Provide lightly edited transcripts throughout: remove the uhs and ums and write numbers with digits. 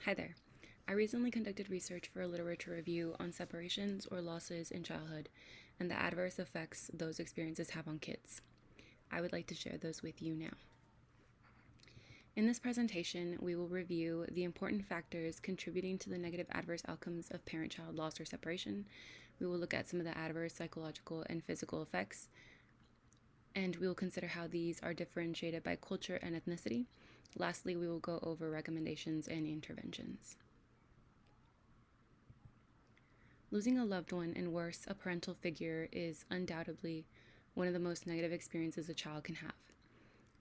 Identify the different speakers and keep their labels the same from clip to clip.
Speaker 1: Hi there. I recently conducted research for a literature review on separations or losses in childhood and the adverse effects those experiences have on kids. I would like to share those with you now. In this presentation, we will review the important factors contributing to the negative adverse outcomes of parent-child loss or separation. We will look at some of the adverse psychological and physical effects, and we will consider how these are differentiated by culture and ethnicity. Lastly, we will go over recommendations and interventions. Losing a loved one, and worse, a parental figure, is undoubtedly one of the most negative experiences a child can have.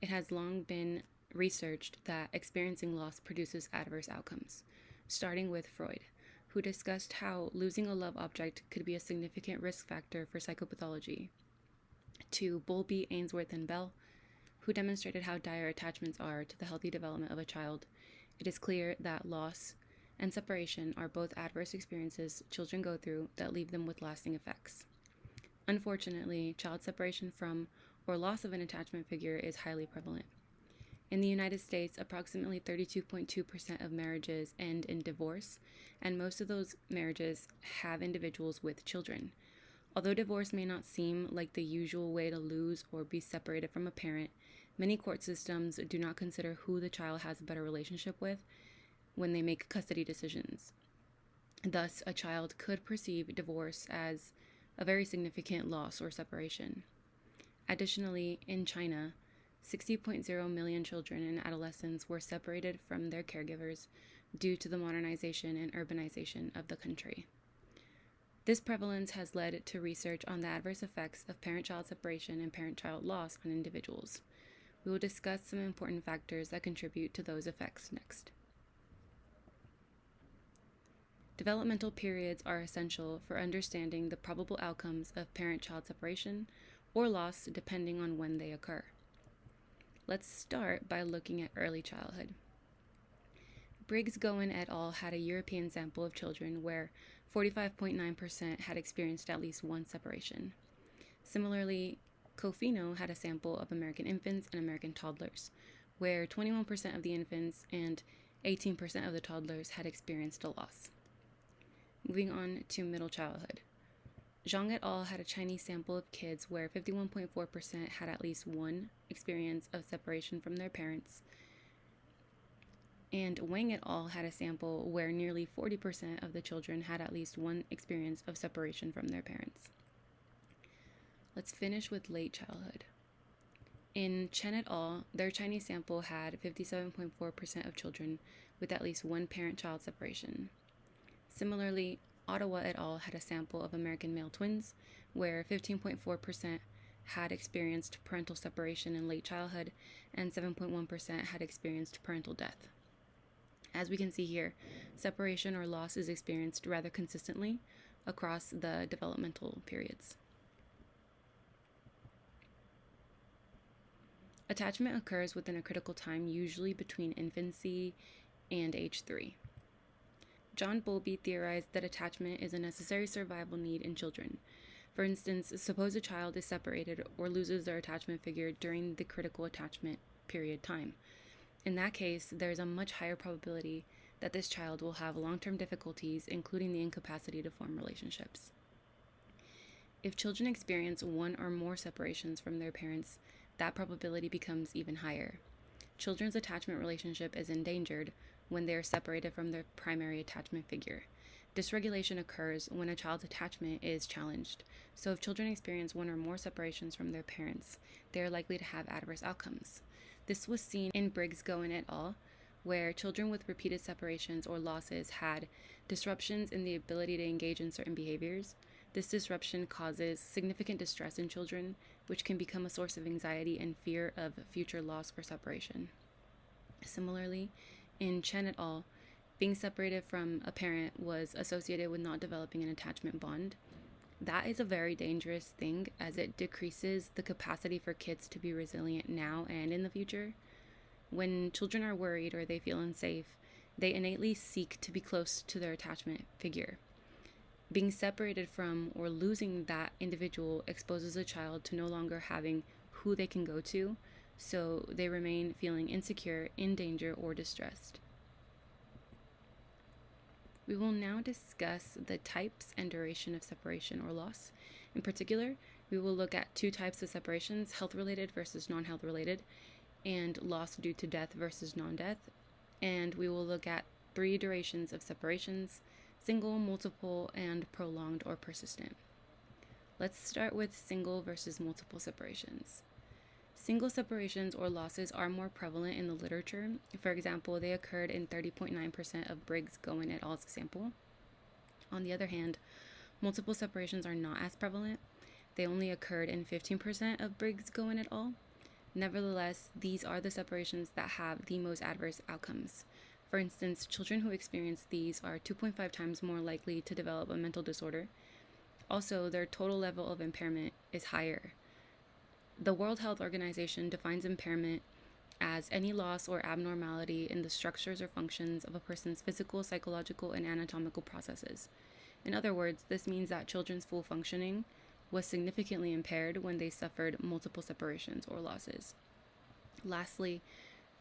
Speaker 1: It has long been researched that experiencing loss produces adverse outcomes, starting with Freud, who discussed how losing a love object could be a significant risk factor for psychopathology, to Bowlby, Ainsworth, and Bell, who demonstrated how dire attachments are to the healthy development of a child. It is clear that loss and separation are both adverse experiences children go through that leave them with lasting effects. Unfortunately, child separation from or loss of an attachment figure is highly prevalent. In the United States, approximately 32.2% of marriages end in divorce, and most of those marriages have individuals with children. Although divorce may not seem like the usual way to lose or be separated from a parent, many court systems do not consider who the child has a better relationship with when they make custody decisions. Thus, a child could perceive divorce as a very significant loss or separation. Additionally, in China, 60.0 million children and adolescents were separated from their caregivers due to the modernization and urbanization of the country. This prevalence has led to research on the adverse effects of parent-child separation and parent-child loss on individuals. We will discuss some important factors that contribute to those effects next. Developmental periods are essential for understanding the probable outcomes of parent-child separation or loss depending on when they occur. Let's start by looking at early childhood. Briggs-Gowen et al. Had a European sample of children where 45.9% had experienced at least one separation. Similarly, Cofino had a sample of American infants and American toddlers, where 21% of the infants and 18% of the toddlers had experienced a loss. Moving on to middle childhood. Zhang et al. Had a Chinese sample of kids where 51.4% had at least one experience of separation from their parents, and Wang et al. Had a sample where nearly 40% of the children had at least one experience of separation from their parents. Let's finish with late childhood. In Chen et al., their Chinese sample had 57.4% of children with at least one parent-child separation. Similarly, Ottawa et al. Had a sample of American male twins where 15.4% had experienced parental separation in late childhood and 7.1% had experienced parental death. As we can see here, separation or loss is experienced rather consistently across the developmental periods. Attachment occurs within a critical time, usually between infancy and age 3. John Bowlby theorized that attachment is a necessary survival need in children. For instance, suppose a child is separated or loses their attachment figure during the critical attachment period time. In that case, there is a much higher probability that this child will have long-term difficulties, including the incapacity to form relationships. If children experience one or more separations from their parents, that probability becomes even higher. Children's attachment relationship is endangered when they are separated from their primary attachment figure. Dysregulation occurs when a child's attachment is challenged. So if children experience one or more separations from their parents, they are likely to have adverse outcomes. This was seen in Briggs-Gowen et al., where children with repeated separations or losses had disruptions in the ability to engage in certain behaviors. This disruption causes significant distress in children, which can become a source of anxiety and fear of future loss or separation. Similarly, in Chen et al., being separated from a parent was associated with not developing an attachment bond. That is a very dangerous thing, as it decreases the capacity for kids to be resilient now and in the future. When children are worried or they feel unsafe, they innately seek to be close to their attachment figure. Being separated from or losing that individual exposes a child to no longer having who they can go to, so they remain feeling insecure, in danger, or distressed. We will now discuss the types and duration of separation or loss. In particular, we will look at two types of separations, health-related versus non-health related, and loss due to death versus non-death. And we will look at three durations of separations: single, multiple, and prolonged or persistent. Let's start with single versus multiple separations. Single separations or losses are more prevalent in the literature. For example, they occurred in 30.9% of Briggs-Gowen et al.'s sample. On the other hand, multiple separations are not as prevalent. They only occurred in 15% of Briggs-Gowen et al. Nevertheless, these are the separations that have the most adverse outcomes. For instance, children who experience these are 2.5 times more likely to develop a mental disorder. Also, their total level of impairment is higher. The World Health Organization defines impairment as any loss or abnormality in the structures or functions of a person's physical, psychological, and anatomical processes. In other words, this means that children's full functioning was significantly impaired when they suffered multiple separations or losses. Lastly,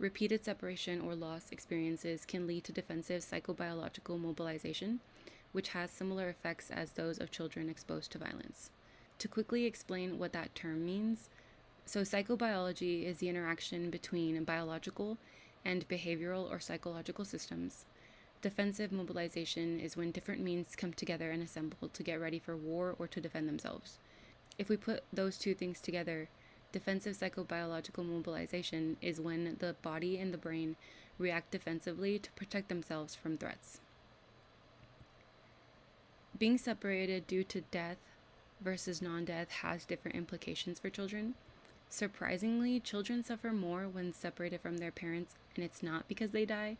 Speaker 1: repeated separation or loss experiences can lead to defensive psychobiological mobilization, which has similar effects as those of children exposed to violence. To quickly explain what that term means, so psychobiology is the interaction between biological and behavioral or psychological systems. Defensive mobilization is when different means come together and assemble to get ready for war or to defend themselves. If we put those two things together, defensive psychobiological mobilization is when the body and the brain react defensively to protect themselves from threats. Being separated due to death versus non-death has different implications for children. Surprisingly, children suffer more when separated from their parents, and it's not because they die,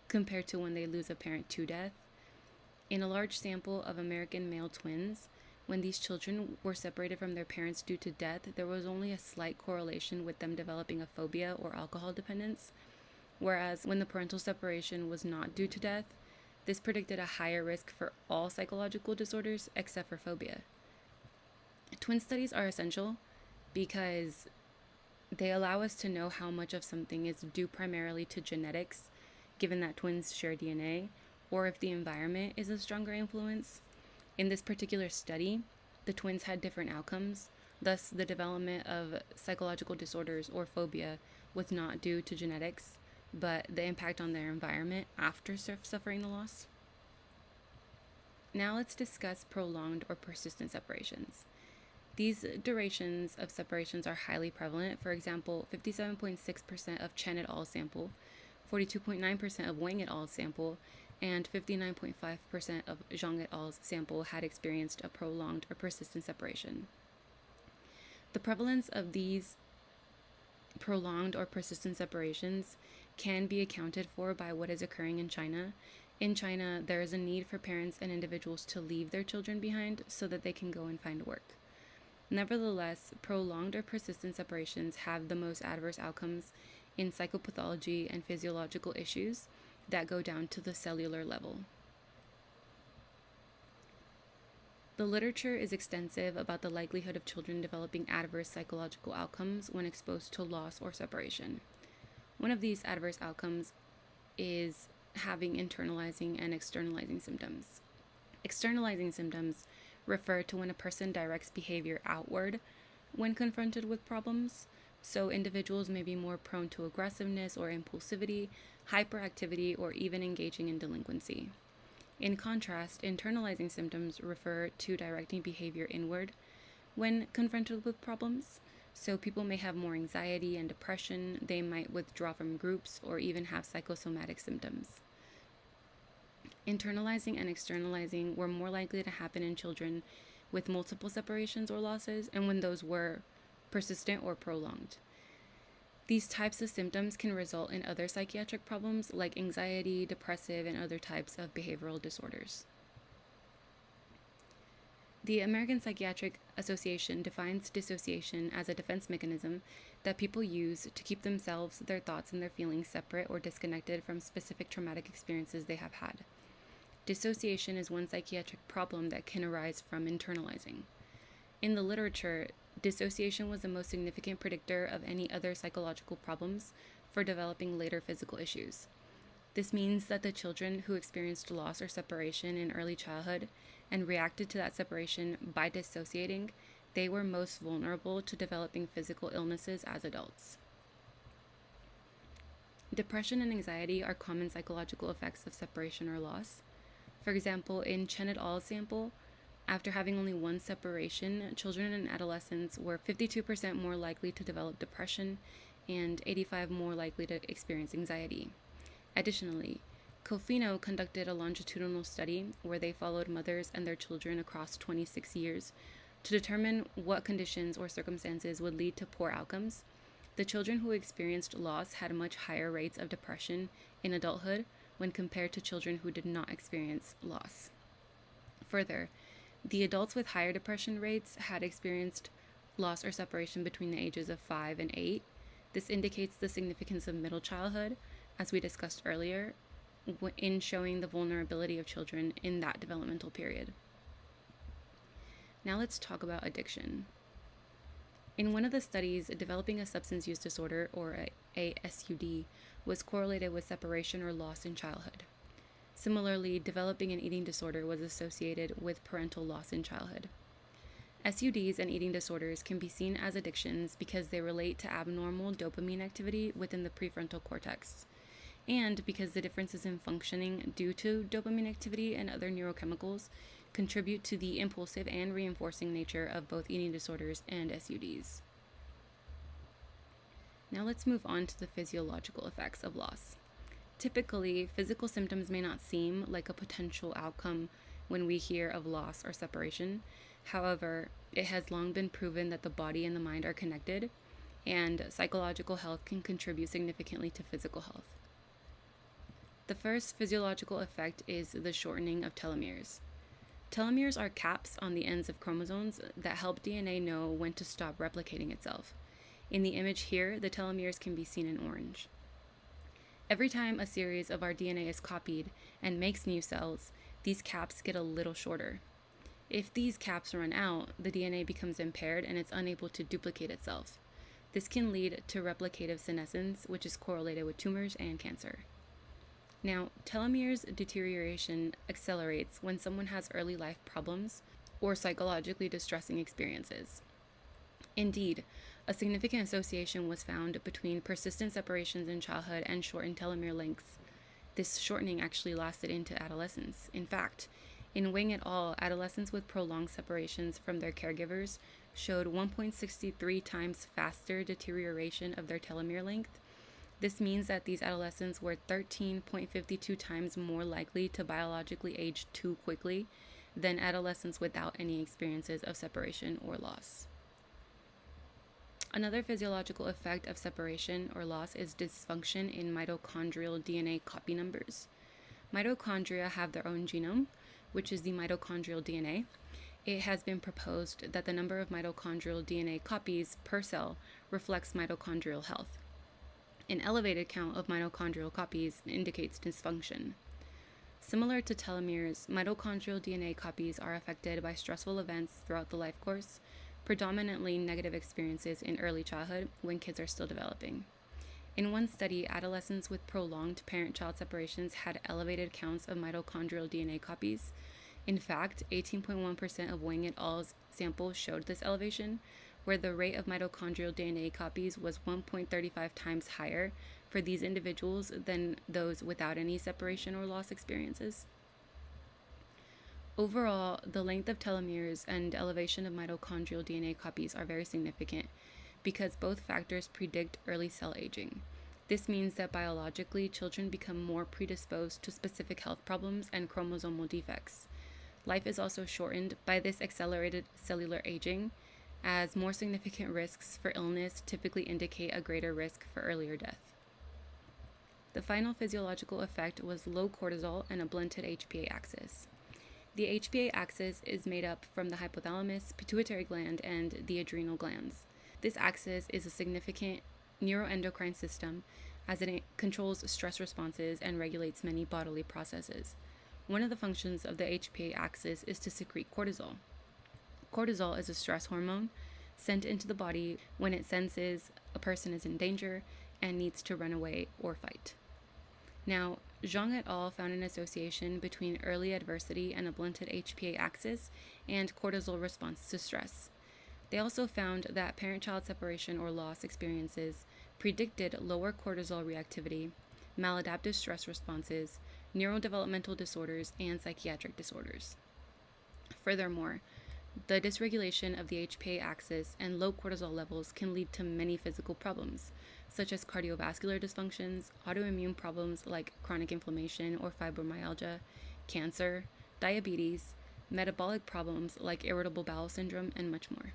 Speaker 1: compared to when they lose a parent to death. In a large sample of American male twins, when these children were separated from their parents due to death, there was only a slight correlation with them developing a phobia or alcohol dependence, whereas when the parental separation was not due to death, this predicted a higher risk for all psychological disorders except for phobia. Twin studies are essential because they allow us to know how much of something is due primarily to genetics, given that twins share DNA, or if the environment is a stronger influence. In this particular study, the twins had different outcomes, thus the development of psychological disorders or phobia was not due to genetics, but the impact on their environment after suffering the loss. Now let's discuss prolonged or persistent separations. These durations of separations are highly prevalent. For example, 57.6% of Chen et al. Sample, 42.9% of Wang et al. Sample, and 59.5% of Zhang et al.'s sample had experienced a prolonged or persistent separation. The prevalence of these prolonged or persistent separations can be accounted for by what is occurring in China. In China, there is a need for parents and individuals to leave their children behind so that they can go and find work. Nevertheless, prolonged or persistent separations have the most adverse outcomes in psychopathology and physiological issues that go down to the cellular level. The literature is extensive about the likelihood of children developing adverse psychological outcomes when exposed to loss or separation. One of these adverse outcomes is having internalizing and externalizing symptoms. Externalizing symptoms refer to when a person directs behavior outward when confronted with problems. So individuals may be more prone to aggressiveness or impulsivity, hyperactivity, or even engaging in delinquency. In contrast, internalizing symptoms refer to directing behavior inward when confronted with problems. So people may have more anxiety and depression, they might withdraw from groups, or even have psychosomatic symptoms. Internalizing and externalizing were more likely to happen in children with multiple separations or losses, and when those were persistent or prolonged. These types of symptoms can result in other psychiatric problems like anxiety, depressive, and other types of behavioral disorders. The American Psychiatric Association defines dissociation as a defense mechanism that people use to keep themselves, their thoughts, and their feelings separate or disconnected from specific traumatic experiences they have had. Dissociation is one psychiatric problem that can arise from internalizing. In the literature, dissociation was the most significant predictor of any other psychological problems for developing later physical issues. This means that the children who experienced loss or separation in early childhood and reacted to that separation by dissociating, they were most vulnerable to developing physical illnesses as adults. Depression and anxiety are common psychological effects of separation or loss. For example, in Chen et al.'s sample, after having only one separation, children and adolescents were 52% more likely to develop depression and 85% more likely to experience anxiety. Additionally, Cofino conducted a longitudinal study where they followed mothers and their children across 26 years to determine what conditions or circumstances would lead to poor outcomes. The children who experienced loss had much higher rates of depression in adulthood when compared to children who did not experience loss. Further, the adults with higher depression rates had experienced loss or separation between the ages of 5 and 8. This indicates the significance of middle childhood, as we discussed earlier, in showing the vulnerability of children in that developmental period. Now let's talk about addiction. In one of the studies, developing a substance use disorder, or a SUD, was correlated with separation or loss in childhood. Similarly, developing an eating disorder was associated with parental loss in childhood. SUDs and eating disorders can be seen as addictions because they relate to abnormal dopamine activity within the prefrontal cortex, and because the differences in functioning due to dopamine activity and other neurochemicals contribute to the impulsive and reinforcing nature of both eating disorders and SUDs. Now let's move on to the physiological effects of loss. Typically, physical symptoms may not seem like a potential outcome when we hear of loss or separation. However, it has long been proven that the body and the mind are connected, and psychological health can contribute significantly to physical health. The first physiological effect is the shortening of telomeres. Telomeres are caps on the ends of chromosomes that help DNA know when to stop replicating itself. In the image here, the telomeres can be seen in orange. Every time a series of our DNA is copied and makes new cells, these caps get a little shorter. If these caps run out, the DNA becomes impaired and it's unable to duplicate itself. This can lead to replicative senescence, which is correlated with tumors and cancer. Now, telomeres deterioration accelerates when someone has early life problems or psychologically distressing experiences. Indeed, a significant association was found between persistent separations in childhood and shortened telomere lengths. This shortening actually lasted into adolescence. In fact, in Wing et al., adolescents with prolonged separations from their caregivers showed 1.63 times faster deterioration of their telomere length. This means that these adolescents were 13.52 times more likely to biologically age too quickly than adolescents without any experiences of separation or loss. Another physiological effect of separation or loss is dysfunction in mitochondrial DNA copy numbers. Mitochondria have their own genome, which is the mitochondrial DNA. It has been proposed that the number of mitochondrial DNA copies per cell reflects mitochondrial health. An elevated count of mitochondrial copies indicates dysfunction. Similar to telomeres, mitochondrial DNA copies are affected by stressful events throughout the life course, predominantly negative experiences in early childhood when kids are still developing. In one study, adolescents with prolonged parent-child separations had elevated counts of mitochondrial DNA copies. In fact, 18.1% of Wang et al.'s sample showed this elevation, where the rate of mitochondrial DNA copies was 1.35 times higher for these individuals than those without any separation or loss experiences. Overall, the length of telomeres and elevation of mitochondrial DNA copies are very significant because both factors predict early cell aging. This means that biologically, children become more predisposed to specific health problems and chromosomal defects. Life is also shortened by this accelerated cellular aging, as more significant risks for illness typically indicate a greater risk for earlier death. The final physiological effect was low cortisol and a blunted HPA axis. The HPA axis is made up from the hypothalamus, pituitary gland, and the adrenal glands. This axis is a significant neuroendocrine system as it controls stress responses and regulates many bodily processes. One of the functions of the HPA axis is to secrete cortisol. Cortisol is a stress hormone sent into the body when it senses a person is in danger and needs to run away or fight. Now, Zhang et al. Found an association between early adversity and a blunted HPA axis and cortisol response to stress. They also found that parent-child separation or loss experiences predicted lower cortisol reactivity, maladaptive stress responses, neurodevelopmental disorders, and psychiatric disorders. Furthermore, the dysregulation of the HPA axis and low cortisol levels can lead to many physical problems, such as cardiovascular dysfunctions, autoimmune problems like chronic inflammation or fibromyalgia, cancer, diabetes, metabolic problems like irritable bowel syndrome, and much more.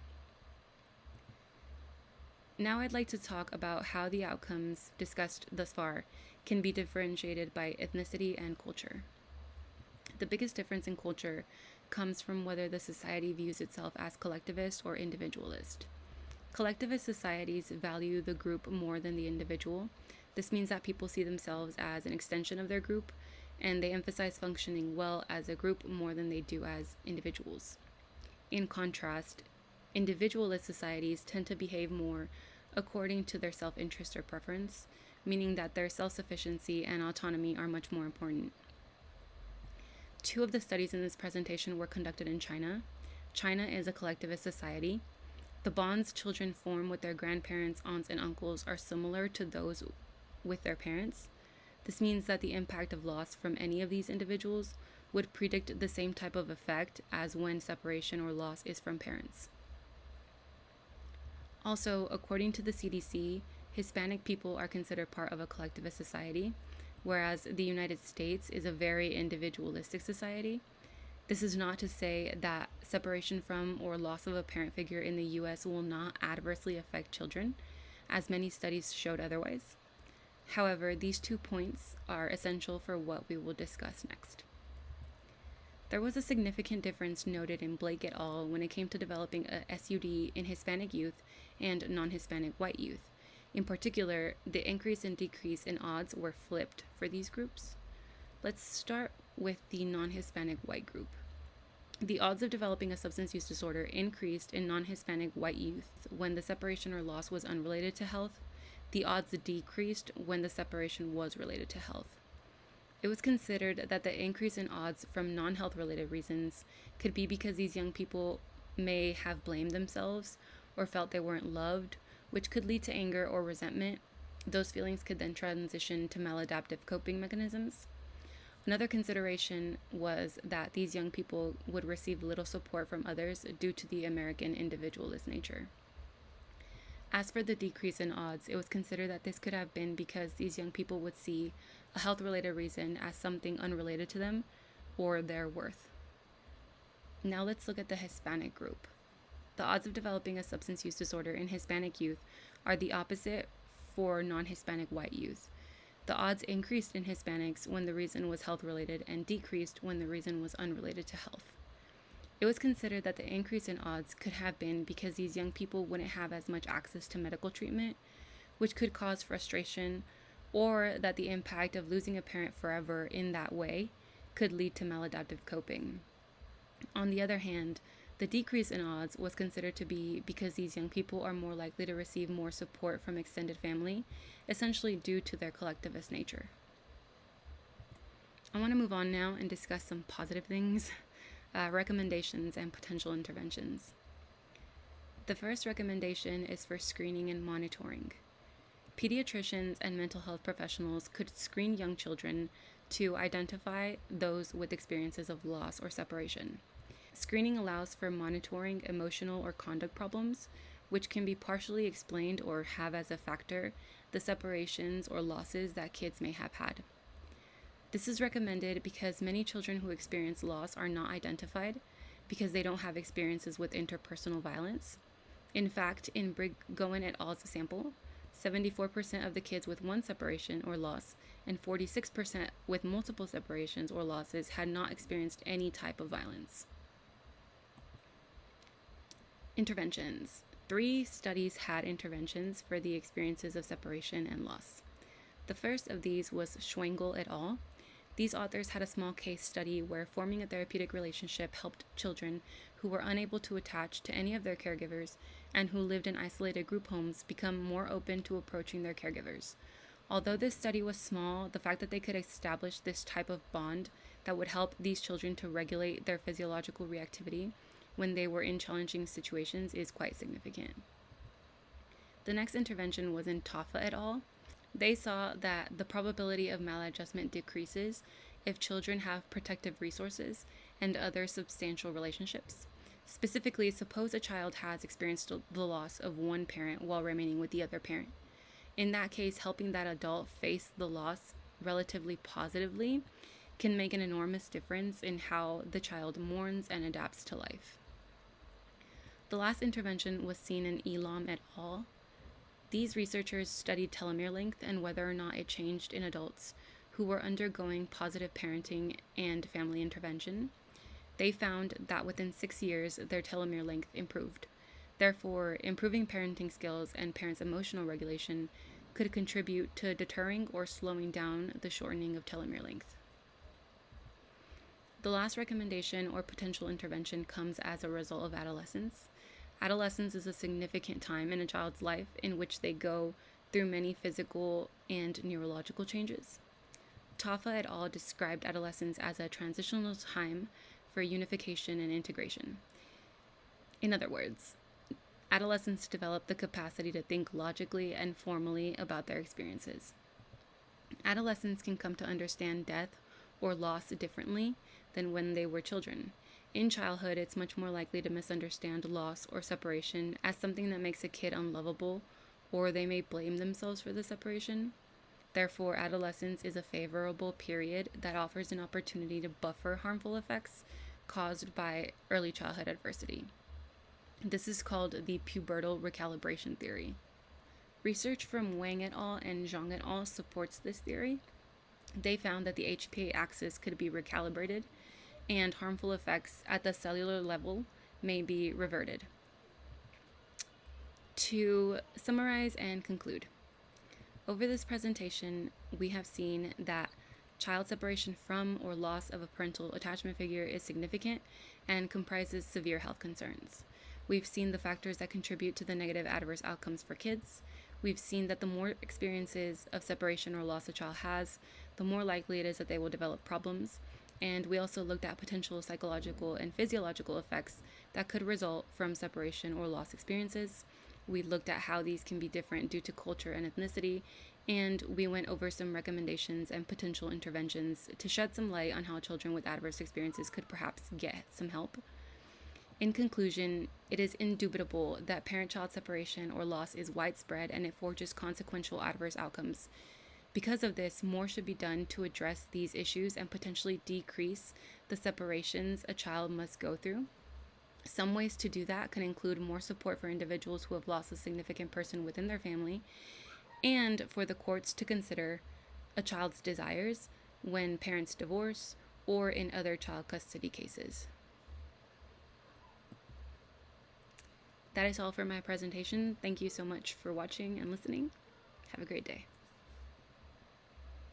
Speaker 1: Now I'd like to talk about how the outcomes discussed thus far can be differentiated by ethnicity and culture. The biggest difference in culture comes from whether the society views itself as collectivist or individualist. Collectivist societies value the group more than the individual. This means that people see themselves as an extension of their group, and they emphasize functioning well as a group more than they do as individuals. In contrast, individualist societies tend to behave more according to their self-interest or preference, meaning that their self-sufficiency and autonomy are much more important. 2 of the studies in this presentation were conducted in China. China is a collectivist society. The bonds children form with their grandparents, aunts, and uncles are similar to those with their parents. This means that the impact of loss from any of these individuals would predict the same type of effect as when separation or loss is from parents. Also, according to the CDC, Hispanic people are considered part of a collectivist society, whereas the United States is a very individualistic society. This is not to say that separation from or loss of a parent figure in the US will not adversely affect children, as many studies showed otherwise. However, these 2 points are essential for what we will discuss next. There was a significant difference noted in Blake et al. When it came to developing a SUD in Hispanic youth and non-Hispanic white youth. In particular, the increase and decrease in odds were flipped for these groups. Let's start with the non-Hispanic white group. The odds of developing a substance use disorder increased in non-Hispanic white youth when the separation or loss was unrelated to health. The odds decreased when the separation was related to health. It was considered that the increase in odds from non-health related reasons could be because these young people may have blamed themselves or felt they weren't loved, which could lead to anger or resentment. Those feelings could then transition to maladaptive coping mechanisms. Another consideration was that these young people would receive little support from others due to the American individualist nature. As for the decrease in odds, it was considered that this could have been because these young people would see a health-related reason as something unrelated to them or their worth. Now let's look at the Hispanic group. The odds of developing a substance use disorder in Hispanic youth are the opposite for non-Hispanic white youth. The odds increased in Hispanics when the reason was health-related and decreased when the reason was unrelated to health. It was considered that the increase in odds could have been because these young people wouldn't have as much access to medical treatment, which could cause frustration, or that the impact of losing a parent forever in that way could lead to maladaptive coping. On the other hand, the decrease in odds was considered to be because these young people are more likely to receive more support from extended family, essentially due to their collectivist nature. I want to move on now and discuss some positive things, recommendations, and potential interventions. The first recommendation is for screening and monitoring. Pediatricians and mental health professionals could screen young children to identify those with experiences of loss or separation. Screening allows for monitoring emotional or conduct problems, which can be partially explained or have as a factor the separations or losses that kids may have had. This is recommended because many children who experience loss are not identified because they don't have experiences with interpersonal violence. In fact, in Brigham et al.'s sample, 74% of the kids with one separation or loss and 46% with multiple separations or losses had not experienced any type of violence. Interventions. 3 studies had interventions for the experiences of separation and loss. The first of these was Schwengel et al. These authors had a small case study where forming a therapeutic relationship helped children who were unable to attach to any of their caregivers and who lived in isolated group homes become more open to approaching their caregivers. Although this study was small, the fact that they could establish this type of bond that would help these children to regulate their physiological reactivity when they were in challenging situations is quite significant. The next intervention was in Taffa et al. They saw that the probability of maladjustment decreases if children have protective resources and other substantial relationships. Specifically, suppose a child has experienced the loss of one parent while remaining with the other parent. In that case, helping that adult face the loss relatively positively can make an enormous difference in how the child mourns and adapts to life. The last intervention was seen in Elam et al. These researchers studied telomere length and whether or not it changed in adults who were undergoing positive parenting and family intervention. They found that within 6 years, their telomere length improved. Therefore, improving parenting skills and parents' emotional regulation could contribute to deterring or slowing down the shortening of telomere length. The last recommendation or potential intervention comes as a result of adolescence. Adolescence is a significant time in a child's life in which they go through many physical and neurological changes. Taffa et al. Described adolescence as a transitional time for unification and integration. In other words, adolescents develop the capacity to think logically and formally about their experiences. Adolescents can come to understand death or loss differently than when they were children. In childhood, it's much more likely to misunderstand loss or separation as something that makes a kid unlovable, or they may blame themselves for the separation. Therefore, adolescence is a favorable period that offers an opportunity to buffer harmful effects caused by early childhood adversity. This is called the pubertal recalibration theory. Research from Wang et al. And Zhang et al. Supports this theory. They found that the HPA axis could be recalibrated and harmful effects at the cellular level may be reverted. To summarize and conclude, over this presentation, we have seen that child separation from or loss of a parental attachment figure is significant and comprises severe health concerns. We've seen the factors that contribute to the negative adverse outcomes for kids. We've seen that the more experiences of separation or loss a child has, the more likely it is that they will develop problems. And we also looked at potential psychological and physiological effects that could result from separation or loss experiences. We looked at how these can be different due to culture and ethnicity, and we went over some recommendations and potential interventions to shed some light on how children with adverse experiences could perhaps get some help. In conclusion, it is indubitable that parent-child separation or loss is widespread and it forges consequential adverse outcomes. Because of this, more should be done to address these issues and potentially decrease the separations a child must go through. Some ways to do that can include more support for individuals who have lost a significant person within their family, and for the courts to consider a child's desires when parents divorce or in other child custody cases. That is all for my presentation. Thank you so much for watching and listening. Have a great day.